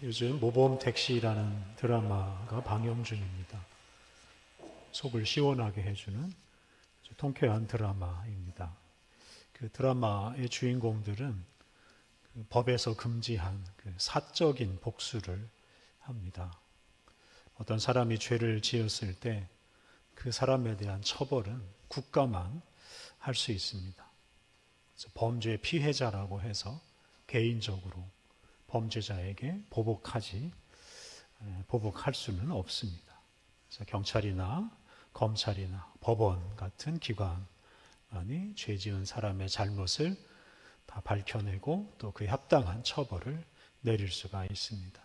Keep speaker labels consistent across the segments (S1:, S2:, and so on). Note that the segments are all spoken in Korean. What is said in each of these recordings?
S1: 요즘 모범 택시라는 드라마가 방영 중입니다. 속을 시원하게 해주는 아주 통쾌한 드라마입니다. 그 드라마의 주인공들은 그 법에서 금지한 그 사적인 복수를 합니다. 어떤 사람이 죄를 지었을 때 그 사람에 대한 처벌은 국가만 할 수 있습니다. 그래서 범죄 피해자라고 해서 개인적으로 범죄자에게 보복할 수는 없습니다. 그래서 경찰이나 검찰이나 법원 같은 기관이 죄 지은 사람의 잘못을 다 밝혀내고 또 그에 합당한 처벌을 내릴 수가 있습니다.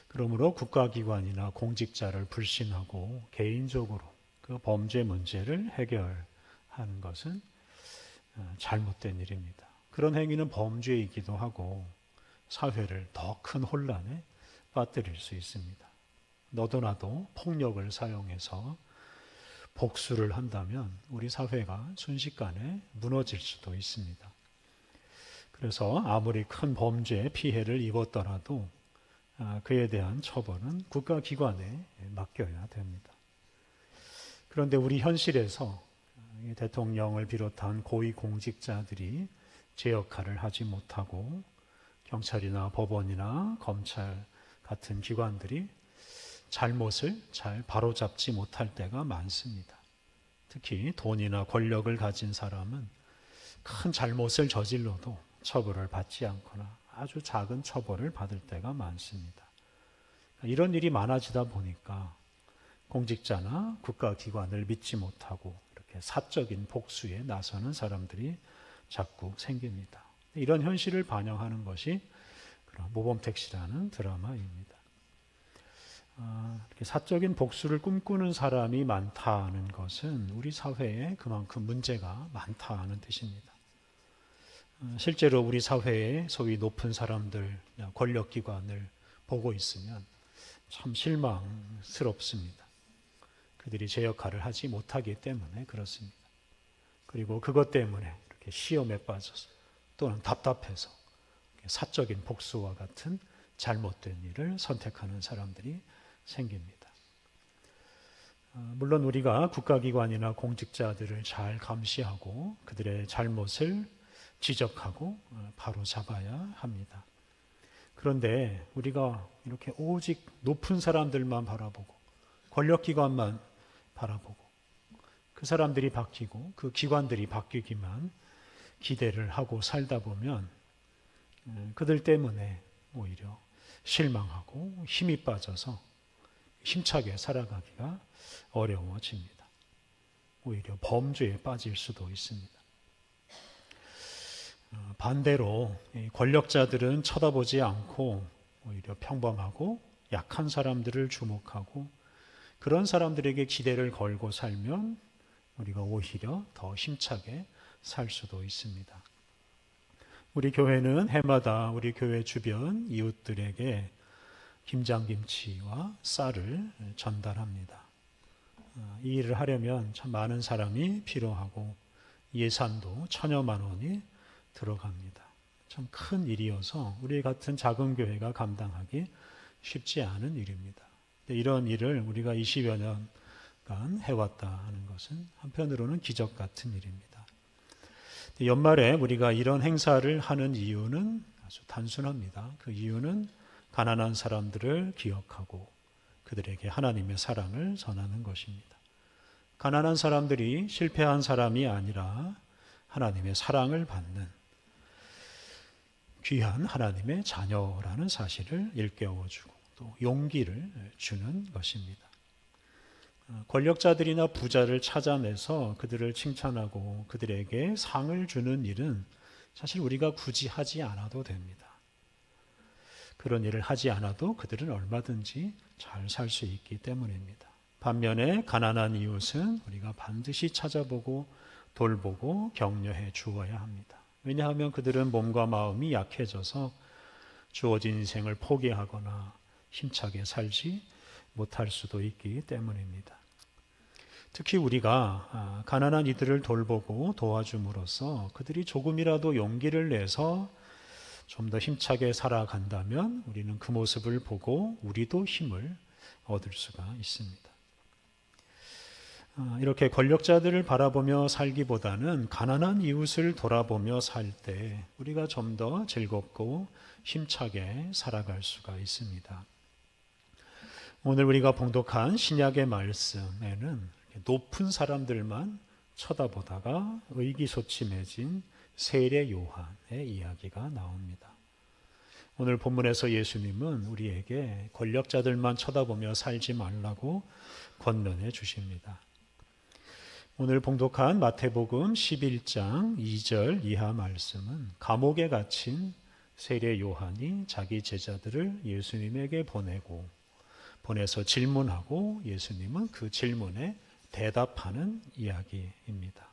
S1: 그러므로 국가기관이나 공직자를 불신하고 개인적으로 그 범죄 문제를 해결하는 것은 잘못된 일입니다. 그런 행위는 범죄이기도 하고 사회를 더 큰 혼란에 빠뜨릴 수 있습니다. 너도 나도 폭력을 사용해서 복수를 한다면 우리 사회가 순식간에 무너질 수도 있습니다. 그래서 아무리 큰 범죄 피해를 입었더라도 그에 대한 처벌은 국가기관에 맡겨야 됩니다. 그런데 우리 현실에서 대통령을 비롯한 고위공직자들이 제 역할을 하지 못하고 경찰이나 법원이나 검찰 같은 기관들이 잘못을 잘 바로잡지 못할 때가 많습니다. 특히 돈이나 권력을 가진 사람은 큰 잘못을 저질러도 처벌을 받지 않거나 아주 작은 처벌을 받을 때가 많습니다. 이런 일이 많아지다 보니까 공직자나 국가기관을 믿지 못하고 이렇게 사적인 복수에 나서는 사람들이 자꾸 생깁니다. 이런 현실을 반영하는 것이 모범택시라는 드라마입니다. 이렇게 사적인 복수를 꿈꾸는 사람이 많다는 것은 우리 사회에 그만큼 문제가 많다는 뜻입니다. 실제로 우리 사회의 소위 높은 사람들, 권력기관을 보고 있으면 참 실망스럽습니다. 그들이 제 역할을 하지 못하기 때문에 그렇습니다. 그리고 그것 때문에 이렇게 시험에 빠져서 또는 답답해서 사적인 복수와 같은 잘못된 일을 선택하는 사람들이 생깁니다. 물론 우리가 국가기관이나 공직자들을 잘 감시하고 그들의 잘못을 지적하고 바로 잡아야 합니다. 그런데 우리가 이렇게 오직 높은 사람들만 바라보고 권력기관만 바라보고 그 사람들이 바뀌고 그 기관들이 바뀌기만 기대를 하고 살다 보면 그들 때문에 오히려 실망하고 힘이 빠져서 힘차게 살아가기가 어려워집니다. 오히려 범죄에 빠질 수도 있습니다. 반대로 권력자들은 쳐다보지 않고 오히려 평범하고 약한 사람들을 주목하고 그런 사람들에게 기대를 걸고 살면 우리가 오히려 더 힘차게 살 수도 있습니다. 우리 교회는 해마다 우리 교회 주변 이웃들에게 김장김치와 쌀을 전달합니다. 이 일을 하려면 참 많은 사람이 필요하고 예산도 1,000여만 원이 들어갑니다. 참 큰 일이어서 우리 같은 작은 교회가 감당하기 쉽지 않은 일입니다. 이런 일을 우리가 20여 년간 해왔다는 것은 한편으로는 기적 같은 일입니다. 연말에 우리가 이런 행사를 하는 이유는 아주 단순합니다. 그 이유는 가난한 사람들을 기억하고 그들에게 하나님의 사랑을 전하는 것입니다. 가난한 사람들이 실패한 사람이 아니라 하나님의 사랑을 받는 귀한 하나님의 자녀라는 사실을 일깨워주고 또 용기를 주는 것입니다. 권력자들이나 부자를 찾아내서 그들을 칭찬하고 그들에게 상을 주는 일은 사실 우리가 굳이 하지 않아도 됩니다. 그런 일을 하지 않아도 그들은 얼마든지 잘 살 수 있기 때문입니다. 반면에 가난한 이웃은 우리가 반드시 찾아보고 돌보고 격려해 주어야 합니다. 왜냐하면 그들은 몸과 마음이 약해져서 주어진 인생을 포기하거나 힘차게 살지 못할 수도 있기 때문입니다. 특히 우리가 가난한 이들을 돌보고 도와줌으로써 그들이 조금이라도 용기를 내서 좀 더 힘차게 살아간다면 우리는 그 모습을 보고 우리도 힘을 얻을 수가 있습니다. 이렇게 권력자들을 바라보며 살기보다는 가난한 이웃을 돌아보며 살 때 우리가 좀 더 즐겁고 힘차게 살아갈 수가 있습니다. 오늘 우리가 봉독한 신약의 말씀에는 높은 사람들만 쳐다보다가 의기소침해진 세례 요한의 이야기가 나옵니다. 오늘 본문에서 예수님은 우리에게 권력자들만 쳐다보며 살지 말라고 권면해 주십니다. 오늘 봉독한 마태복음 11장 2절 이하 말씀은 감옥에 갇힌 세례 요한이 자기 제자들을 예수님에게 보내서 질문하고 예수님은 그 질문에 대답하는 이야기입니다.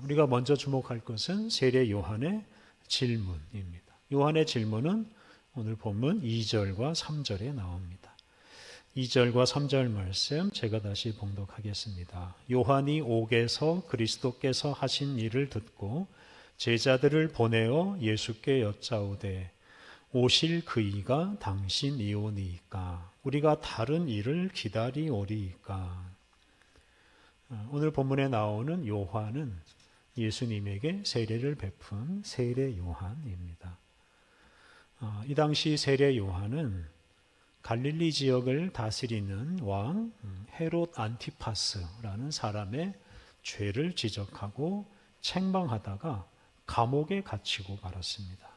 S1: 우리가 먼저 주목할 것은 세례 요한의 질문입니다. 요한의 질문은 오늘 본문 2절과 3절에 나옵니다. 2절과 3절 말씀 제가 다시 봉독하겠습니다. 요한이 옥에서 그리스도께서 하신 일을 듣고 제자들을 보내어 예수께 여짜오되 오실 그이가 당신이오니이까 우리가 다른 일을 기다리오리이까. 오늘 본문에 나오는 요한은 예수님에게 세례를 베푼 세례 요한입니다. 이 당시 세례 요한은 갈릴리 지역을 다스리는 왕 헤롯 안티파스라는 사람의 죄를 지적하고 책망하다가 감옥에 gat히고 말았습니다.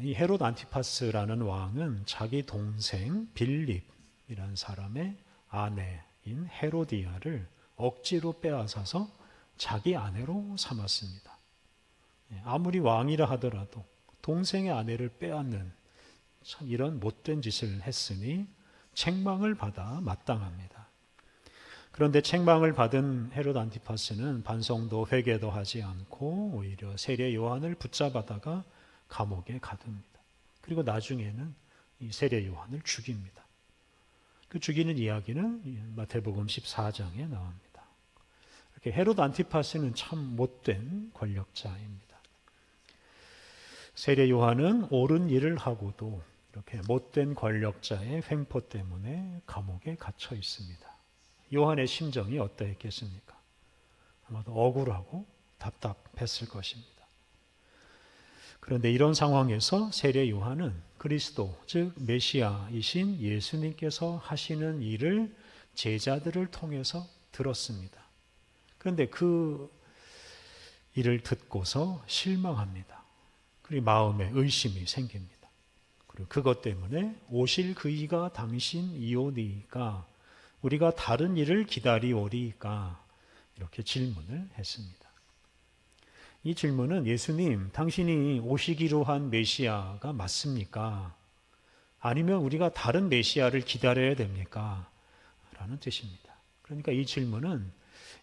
S1: 이 헤롯 안티파스라는 왕은 자기 동생 빌립이라는 사람의 아내인 헤로디아를 억지로 빼앗아서 자기 아내로 삼았습니다. 아무리 왕이라 하더라도 동생의 아내를 빼앗는 참 이런 못된 짓을 했으니 책망을 받아 마땅합니다. 그런데 책망을 받은 헤롯 안티파스는 반성도 회개도 하지 않고 오히려 세례 요한을 붙잡아다가 감옥에 가둡니다. 그리고 나중에는 이 세례 요한을 죽입니다. 그 죽이는 이야기는 마태복음 14장에 나옵니다. 이렇게 헤롯 안티파스는 참 못된 권력자입니다. 세례 요한은 옳은 일을 하고도 이렇게 못된 권력자의 횡포 때문에 감옥에 갇혀 있습니다. 요한의 심정이 어떠했겠습니까? 아마도 억울하고 답답했을 것입니다. 그런데 이런 상황에서 세례 요한은 그리스도, 즉 메시아이신 예수님께서 하시는 일을 제자들을 통해서 들었습니다. 그런데 그 일을 듣고서 실망합니다. 그리고 마음에 의심이 생깁니다. 그리고 그것 때문에 오실 그이가 당신이오니이까 우리가 다른 일을 기다리오리이까 이렇게 질문을 했습니다. 이 질문은 예수님, 당신이 오시기로 한 메시아가 맞습니까? 아니면 우리가 다른 메시아를 기다려야 됩니까? 라는 뜻입니다. 그러니까 이 질문은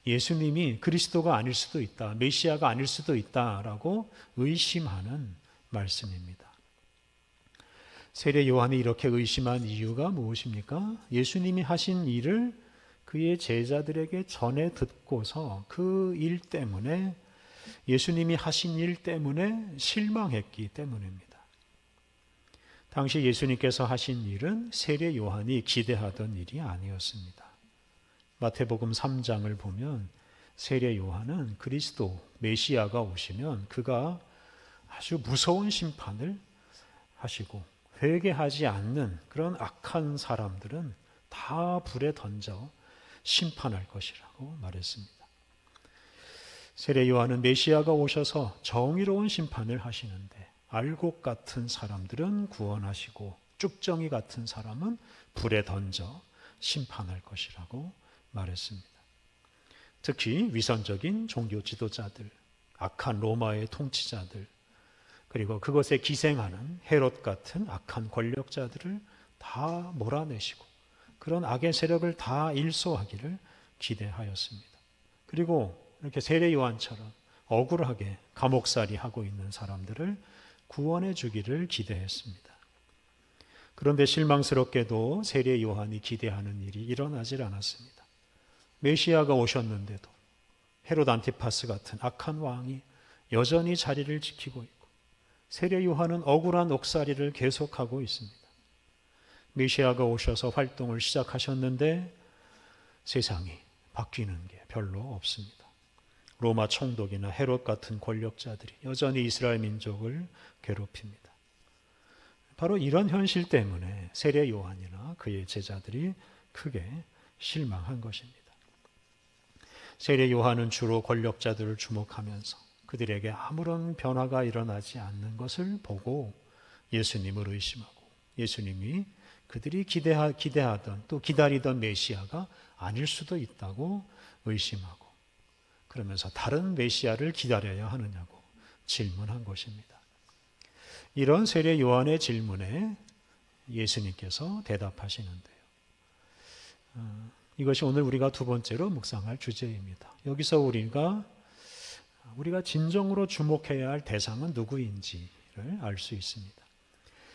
S1: 예수님이 그리스도가 아닐 수도 있다, 메시아가 아닐 수도 있다라고 의심하는 말씀입니다. 세례 요한이 이렇게 의심한 이유가 무엇입니까? 예수님이 하신 일을 그의 제자들에게 전해 듣고서 그 일 때문에 예수님이 하신 일 때문에 실망했기 때문입니다. 당시 예수님께서 하신 일은 세례 요한이 기대하던 일이 아니었습니다. 마태복음 3장을 보면 세례 요한은 그리스도 메시아가 오시면 그가 아주 무서운 심판을 하시고 회개하지 않는 그런 악한 사람들은 다 불에 던져 심판할 것이라고 말했습니다. 세례 요한은 메시아가 오셔서 정의로운 심판을 하시는데 알곡 같은 사람들은 구원하시고 쭉정이 같은 사람은 불에 던져 심판할 것이라고 말했습니다. 특히 위선적인 종교 지도자들, 악한 로마의 통치자들, 그리고 그것에 기생하는 헤롯 같은 악한 권력자들을 다 몰아내시고 그런 악의 세력을 다 일소하기를 기대하였습니다. 그리고 이렇게 세례 요한처럼 억울하게 감옥살이 하고 있는 사람들을 구원해 주기를 기대했습니다. 그런데 실망스럽게도 세례 요한이 기대하는 일이 일어나질 않았습니다. 메시아가 오셨는데도 헤롯 안티파스 같은 악한 왕이 여전히 자리를 지키고 있고 세례 요한은 억울한 옥살이를 계속하고 있습니다. 메시아가 오셔서 활동을 시작하셨는데 세상이 바뀌는 게 별로 없습니다. 로마 총독이나 헤롯 같은 권력자들이 여전히 이스라엘 민족을 괴롭힙니다. 바로 이런 현실 때문에 세례 요한이나 그의 제자들이 크게 실망한 것입니다. 세례 요한은 주로 권력자들을 주목하면서 그들에게 아무런 변화가 일어나지 않는 것을 보고 예수님을 의심하고 예수님이 그들이 기대하던 또 기다리던 메시아가 아닐 수도 있다고 의심하고 그러면서 다른 메시아를 기다려야 하느냐고 질문한 것입니다. 이런 세례 요한의 질문에 예수님께서 대답하시는데요. 이것이 오늘 우리가 두 번째로 묵상할 주제입니다. 여기서 우리가 진정으로 주목해야 할 대상은 누구인지를 알 수 있습니다.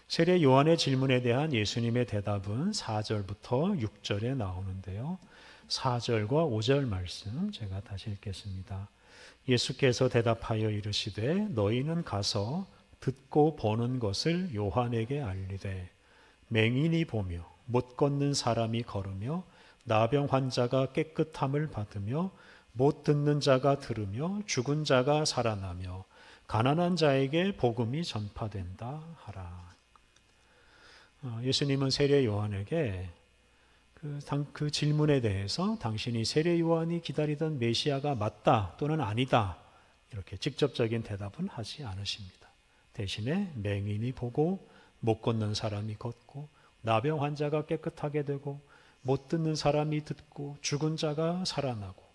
S1: 세례 요한의 질문에 대한 예수님의 대답은 4절부터 6절에 나오는데요. 4절과 5절 말씀 제가 다시 읽겠습니다. 예수께서 대답하여 이르시되 너희는 가서 듣고 보는 것을 요한에게 알리되 맹인이 보며 못 걷는 사람이 걸으며 나병 환자가 깨끗함을 받으며 못 듣는 자가 들으며 죽은 자가 살아나며 가난한 자에게 복음이 전파된다 하라. 예수님은 세례 요한에게 그 질문에 대해서 당신이 세례 요한이 기다리던 메시아가 맞다 또는 아니다 이렇게 직접적인 대답은 하지 않으십니다. 대신에 맹인이 보고 못 걷는 사람이 걷고 나병 환자가 깨끗하게 되고 못 듣는 사람이 듣고 죽은 자가 살아나고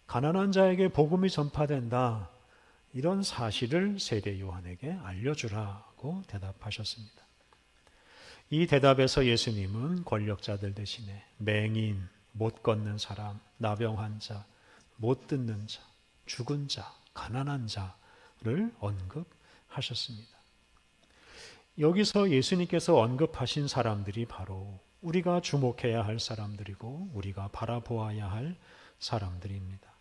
S1: 가난한 자에게 복음이 전파된다 이런 사실을 세례 요한에게 알려주라고 대답하셨습니다. 이 대답에서 예수님은 권력자들 대신에 맹인, 못 걷는 사람, 나병 환자, 못 듣는 자, 죽은 자, 가난한 자를 언급하셨습니다. 여기서 예수님께서 언급하신 사람들이 바로 우리가 주목해야 할 사람들이고 우리가 바라보아야 할 사람들입니다.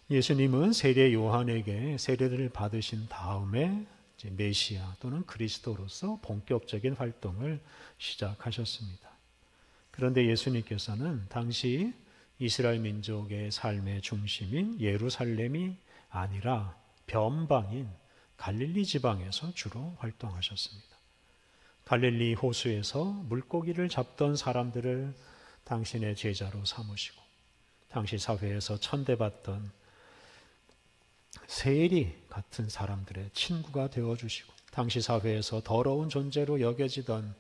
S1: 예수님은 세례 요한에게 세례를 받으신 다음에 메시아 또는 그리스도로서 본격적인 활동을 시작하셨습니다. 그런데 예수님께서는 당시 이스라엘 민족의 삶의 중심인 예루살렘이 아니라 변방인 갈릴리 지방에서 주로 활동하셨습니다. 갈릴리 호수에서 물고기를 잡던 사람들을 당신의 제자로 삼으시고 당시 사회에서 천대받던 세리 같은 사람들의 친구가 되어주시고 당시 사회에서 더러운 존재로 여겨지던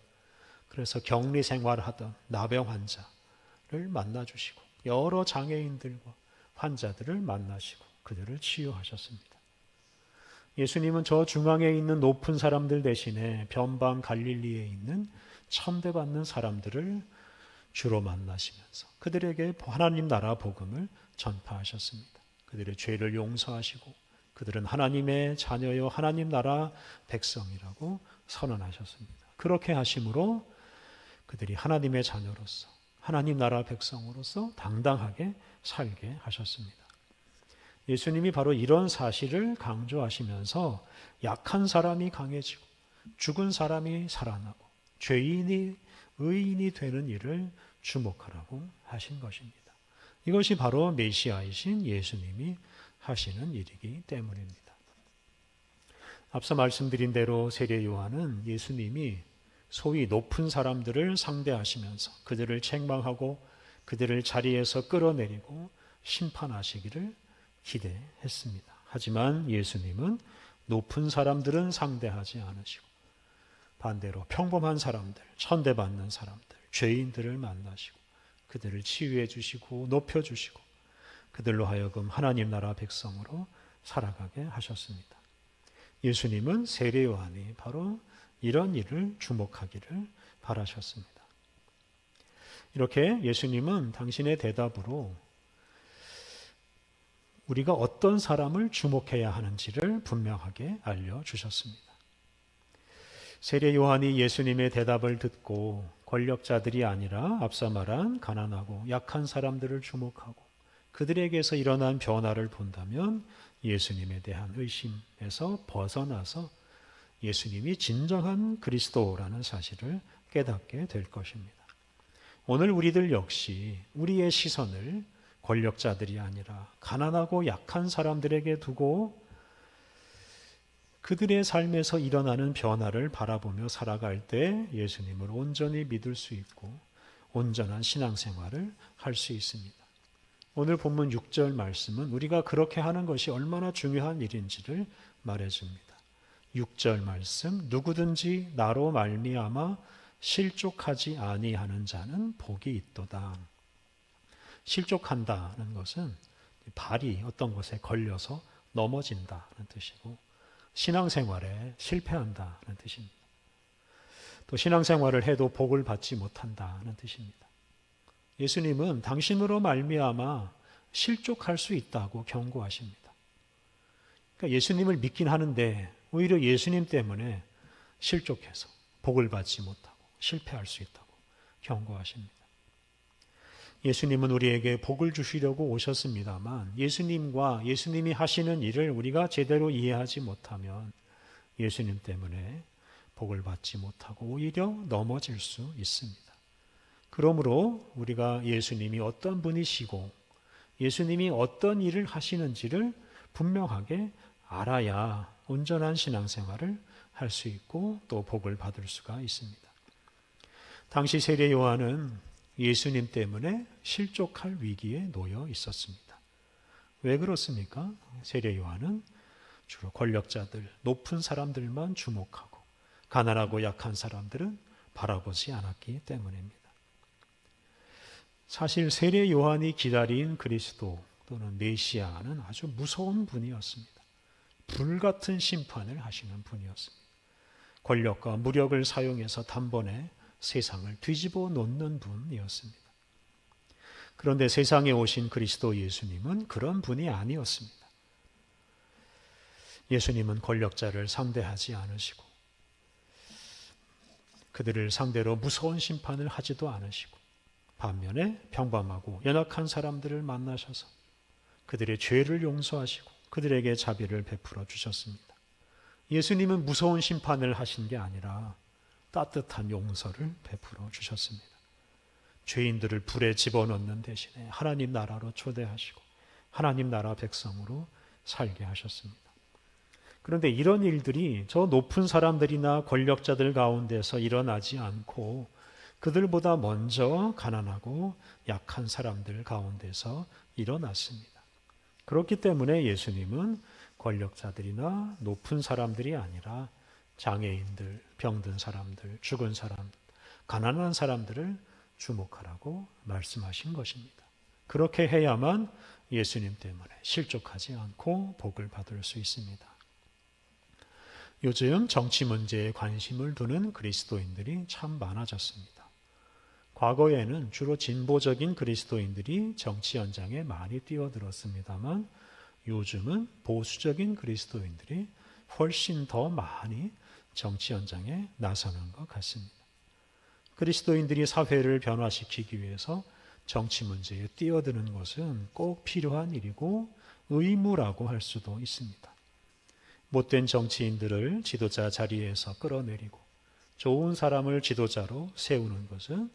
S1: 그래서 격리 생활하던 나병 환자를 만나주시고 여러 장애인들과 환자들을 만나시고 그들을 치유하셨습니다. 예수님은 저 중앙에 있는 높은 사람들 대신에 변방 갈릴리에 있는 천대받는 사람들을 주로 만나시면서 그들에게 하나님 나라 복음을 전파하셨습니다. 그들의 죄를 용서하시고 그들은 하나님의 자녀요 하나님 나라 백성이라고 선언하셨습니다. 그렇게 하심으로 그들이 하나님의 자녀로서 하나님 나라 백성으로서 당당하게 살게 하셨습니다. 예수님이 바로 이런 사실을 강조하시면서 약한 사람이 강해지고 죽은 사람이 살아나고 죄인이 의인이 되는 일을 주목하라고 하신 것입니다. 이것이 바로 메시아이신 예수님이 하시는 일이기 때문입니다. 앞서 말씀드린 대로 세례 요한은 예수님이 소위 높은 사람들을 상대하시면서 그들을 책망하고 그들을 자리에서 끌어내리고 심판하시기를 기대했습니다. 하지만 예수님은 높은 사람들은 상대하지 않으시고 반대로 평범한 사람들, 천대받는 사람들, 죄인들을 만나시고 그들을 치유해 주시고 높여 주시고 그들로 하여금 하나님 나라 백성으로 살아가게 하셨습니다. 예수님은 세례 요한이 바로 이런 일을 주목하기를 바라셨습니다. 이렇게 예수님은 당신의 대답으로 우리가 어떤 사람을 주목해야 하는지를 분명하게 알려주셨습니다. 세례 요한이 예수님의 대답을 듣고 권력자들이 아니라 앞서 말한 가난하고 약한 사람들을 주목하고 그들에게서 일어난 변화를 본다면 예수님에 대한 의심에서 벗어나서 예수님이 진정한 그리스도라는 사실을 깨닫게 될 것입니다. 오늘 우리들 역시 우리의 시선을 권력자들이 아니라 가난하고 약한 사람들에게 두고 그들의 삶에서 일어나는 변화를 바라보며 살아갈 때 예수님을 온전히 믿을 수 있고 온전한 신앙생활을 할 수 있습니다. 오늘 본문 6절 말씀은 우리가 그렇게 하는 것이 얼마나 중요한 일인지를 말해줍니다. 6절 말씀, 누구든지 나로 말미암아 실족하지 아니하는 자는 복이 있도다. 실족한다는 것은 발이 어떤 것에 걸려서 넘어진다는 뜻이고 신앙생활에 실패한다는 뜻입니다. 또 신앙생활을 해도 복을 받지 못한다는 뜻입니다. 예수님은 당신으로 말미암아 실족할 수 있다고 경고하십니다. 그러니까 예수님을 믿긴 하는데 오히려 예수님 때문에 실족해서 복을 받지 못하고 실패할 수 있다고 경고하십니다. 예수님은 우리에게 복을 주시려고 오셨습니다만 예수님과 예수님이 하시는 일을 우리가 제대로 이해하지 못하면 예수님 때문에 복을 받지 못하고 오히려 넘어질 수 있습니다. 그러므로 우리가 예수님이 어떤 분이시고 예수님이 어떤 일을 하시는지를 분명하게 알아야 온전한 신앙생활을 할 수 있고 또 복을 받을 수가 있습니다. 당시 세례 요한은 예수님 때문에 실족할 위기에 놓여 있었습니다. 왜 그렇습니까? 세례 요한은 주로 권력자들, 높은 사람들만 주목하고 가난하고 약한 사람들은 바라보지 않았기 때문입니다. 사실 세례 요한이 기다린 그리스도 또는 메시아는 아주 무서운 분이었습니다. 불같은 심판을 하시는 분이었습니다. 권력과 무력을 사용해서 단번에 세상을 뒤집어 놓는 분이었습니다. 그런데 세상에 오신 그리스도 예수님은 그런 분이 아니었습니다. 예수님은 권력자를 상대하지 않으시고 그들을 상대로 무서운 심판을 하지도 않으시고 반면에 평범하고 연약한 사람들을 만나셔서 그들의 죄를 용서하시고 그들에게 자비를 베풀어 주셨습니다. 예수님은 무서운 심판을 하신 게 아니라 따뜻한 용서를 베풀어 주셨습니다. 죄인들을 불에 집어넣는 대신에 하나님 나라로 초대하시고 하나님 나라 백성으로 살게 하셨습니다. 그런데 이런 일들이 저 높은 사람들이나 권력자들 가운데서 일어나지 않고 그들보다 먼저 가난하고 약한 사람들 가운데서 일어났습니다. 그렇기 때문에 예수님은 권력자들이나 높은 사람들이 아니라 장애인들, 병든 사람들, 죽은 사람, 가난한 사람들을 주목하라고 말씀하신 것입니다. 그렇게 해야만 예수님 때문에 실족하지 않고 복을 받을 수 있습니다. 요즘 정치 문제에 관심을 두는 그리스도인들이 참 많아졌습니다. 과거에는 주로 진보적인 그리스도인들이 정치 현장에 많이 뛰어들었습니다만 요즘은 보수적인 그리스도인들이 훨씬 더 많이 정치 현장에 나서는 것 같습니다. 그리스도인들이 사회를 변화시키기 위해서 정치 문제에 뛰어드는 것은 꼭 필요한 일이고 의무라고 할 수도 있습니다. 못된 정치인들을 지도자 자리에서 끌어내리고 좋은 사람을 지도자로 세우는 것은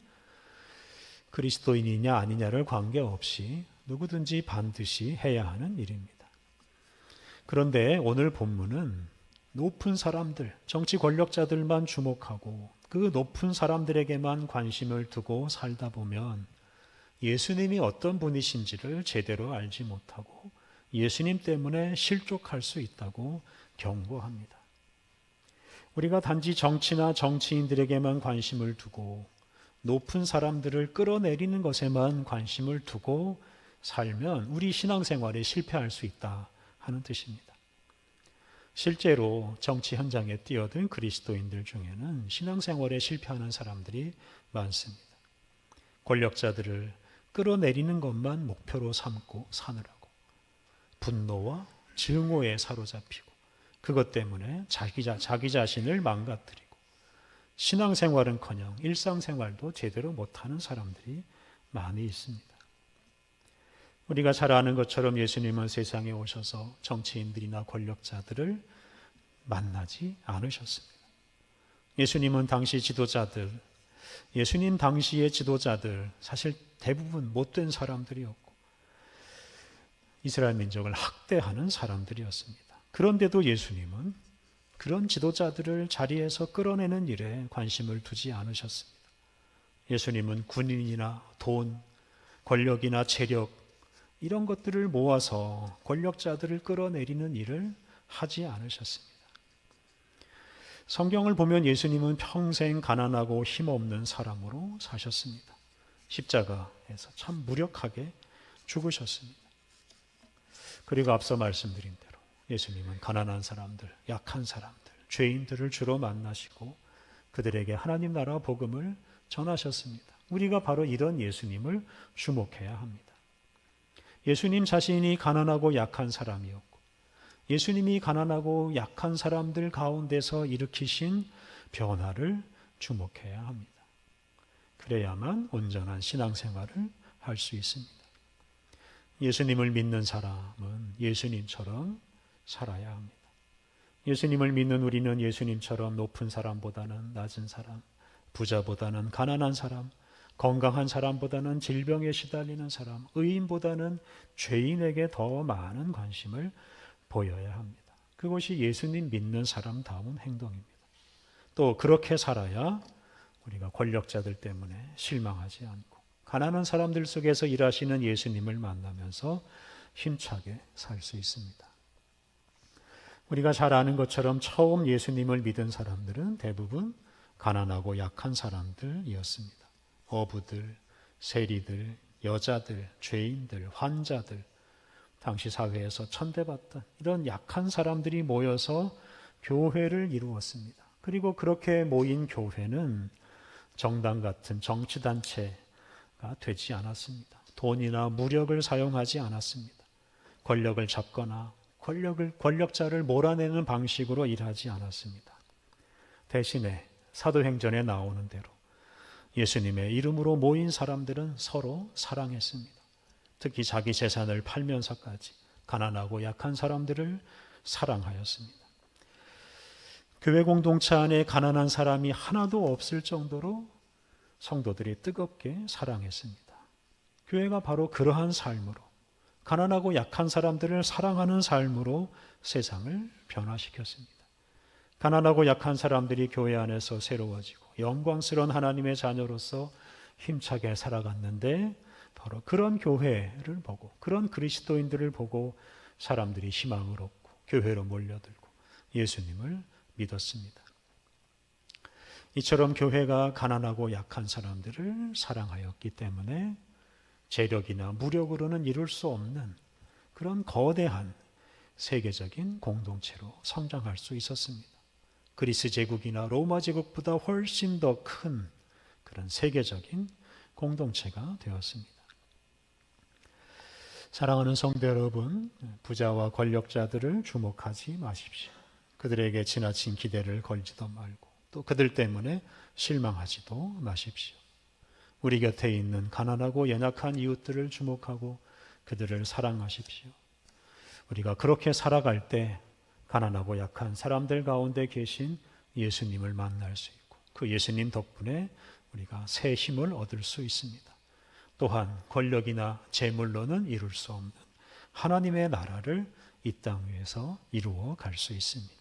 S1: 그리스도인이냐 아니냐를 관계없이 누구든지 반드시 해야 하는 일입니다. 그런데 오늘 본문은 높은 사람들, 정치 권력자들만 주목하고 그 높은 사람들에게만 관심을 두고 살다 보면 예수님이 어떤 분이신지를 제대로 알지 못하고 예수님 때문에 실족할 수 있다고 경고합니다. 우리가 단지 정치나 정치인들에게만 관심을 두고 높은 사람들을 끌어내리는 것에만 관심을 두고 살면 우리 신앙생활에 실패할 수 있다 하는 뜻입니다. 실제로 정치 현장에 뛰어든 그리스도인들 중에는 신앙생활에 실패하는 사람들이 많습니다. 권력자들을 끌어내리는 것만 목표로 삼고 사느라고 분노와 증오에 사로잡히고 그것 때문에 자기 자신을 망가뜨리고 신앙생활은커녕 일상생활도 제대로 못하는 사람들이 많이 있습니다. 우리가 잘 아는 것처럼 예수님은 세상에 오셔서 정치인들이나 권력자들을 만나지 않으셨습니다. 예수님은 당시 지도자들, 예수님 당시의 지도자들, 사실 대부분 못된 사람들이었고 이스라엘 민족을 학대하는 사람들이었습니다. 그런데도 예수님은 그런 지도자들을 자리에서 끌어내는 일에 관심을 두지 않으셨습니다. 예수님은 군인이나 돈, 권력이나 재력 이런 것들을 모아서 권력자들을 끌어내리는 일을 하지 않으셨습니다. 성경을 보면 예수님은 평생 가난하고 힘없는 사람으로 사셨습니다. 십자가에서 참 무력하게 죽으셨습니다. 그리고 앞서 말씀드린 대로 예수님은 가난한 사람들, 약한 사람들, 죄인들을 주로 만나시고 그들에게 하나님 나라 복음을 전하셨습니다. 우리가 바로 이런 예수님을 주목해야 합니다. 예수님 자신이 가난하고 약한 사람이었고 예수님이 가난하고 약한 사람들 가운데서 일으키신 변화를 주목해야 합니다. 그래야만 온전한 신앙생활을 할 수 있습니다. 예수님을 믿는 사람은 예수님처럼 살아야 합니다. 예수님을 믿는 우리는 예수님처럼 높은 사람보다는 낮은 사람, 부자보다는 가난한 사람, 건강한 사람보다는 질병에 시달리는 사람, 의인보다는 죄인에게 더 많은 관심을 보여야 합니다. 그것이 예수님 믿는 사람다운 행동입니다. 또 그렇게 살아야 우리가 권력자들 때문에 실망하지 않고 가난한 사람들 속에서 일하시는 예수님을 만나면서 힘차게 살 수 있습니다. 우리가 잘 아는 것처럼 처음 예수님을 믿은 사람들은 대부분 가난하고 약한 사람들이었습니다. 어부들, 세리들, 여자들, 죄인들, 환자들, 당시 사회에서 천대받던 이런 약한 사람들이 모여서 교회를 이루었습니다. 그리고 그렇게 모인 교회는 정당 같은 정치단체가 되지 않았습니다. 돈이나 무력을 사용하지 않았습니다. 권력을 잡거나 권력자를 몰아내는 방식으로 일하지 않았습니다. 대신에 사도행전에 나오는 대로 예수님의 이름으로 모인 사람들은 서로 사랑했습니다. 특히 자기 재산을 팔면서까지 가난하고 약한 사람들을 사랑하였습니다. 교회 공동체 안에 가난한 사람이 하나도 없을 정도로 성도들이 뜨겁게 사랑했습니다. 교회가 바로 그러한 삶으로 가난하고 약한 사람들을 사랑하는 삶으로 세상을 변화시켰습니다. 가난하고 약한 사람들이 교회 안에서 새로워지고 영광스러운 하나님의 자녀로서 힘차게 살아갔는데 바로 그런 교회를 보고 그런 그리스도인들을 보고 사람들이 희망을 얻고 교회로 몰려들고 예수님을 믿었습니다. 이처럼 교회가 가난하고 약한 사람들을 사랑하였기 때문에 재력이나 무력으로는 이룰 수 없는 그런 거대한 세계적인 공동체로 성장할 수 있었습니다. 그리스 제국이나 로마 제국보다 훨씬 더 큰 그런 세계적인 공동체가 되었습니다. 사랑하는 성도 여러분, 부자와 권력자들을 주목하지 마십시오. 그들에게 지나친 기대를 걸지도 말고 또 그들 때문에 실망하지도 마십시오. 우리 곁에 있는 가난하고 연약한 이웃들을 주목하고 그들을 사랑하십시오. 우리가 그렇게 살아갈 때 가난하고 약한 사람들 가운데 계신 예수님을 만날 수 있고 그 예수님 덕분에 우리가 새 힘을 얻을 수 있습니다. 또한 권력이나 재물로는 이룰 수 없는 하나님의 나라를 이 땅 위에서 이루어 갈 수 있습니다.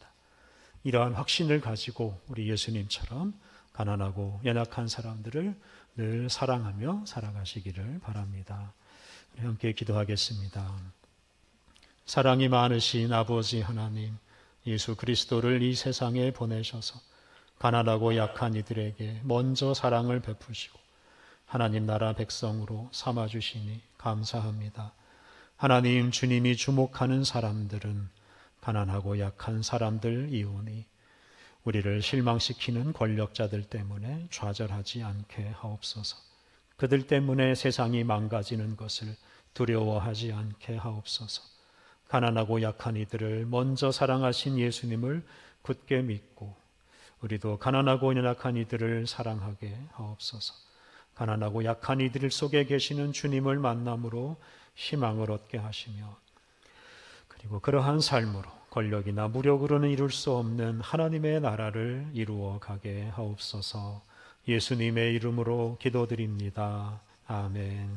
S1: 이러한 확신을 가지고 우리 예수님처럼 가난하고 연약한 사람들을 늘 사랑하며 살아가시기를 바랍니다. 우리 함께 기도하겠습니다. 사랑이 많으신 아버지 하나님, 예수 그리스도를 이 세상에 보내셔서 가난하고 약한 이들에게 먼저 사랑을 베푸시고 하나님 나라 백성으로 삼아주시니 감사합니다. 하나님, 주님이 주목하는 사람들은 가난하고 약한 사람들이오니 우리를 실망시키는 권력자들 때문에 좌절하지 않게 하옵소서. 그들 때문에 세상이 망가지는 것을 두려워하지 않게 하옵소서. 가난하고 약한 이들을 먼저 사랑하신 예수님을 굳게 믿고 우리도 가난하고 연약한 이들을 사랑하게 하옵소서. 가난하고 약한 이들 속에 계시는 주님을 만남으로 희망을 얻게 하시며, 그리고 그러한 삶으로 권력이나 무력으로는 이룰 수 없는 하나님의 나라를 이루어 가게 하옵소서. 예수님의 이름으로 기도드립니다. 아멘.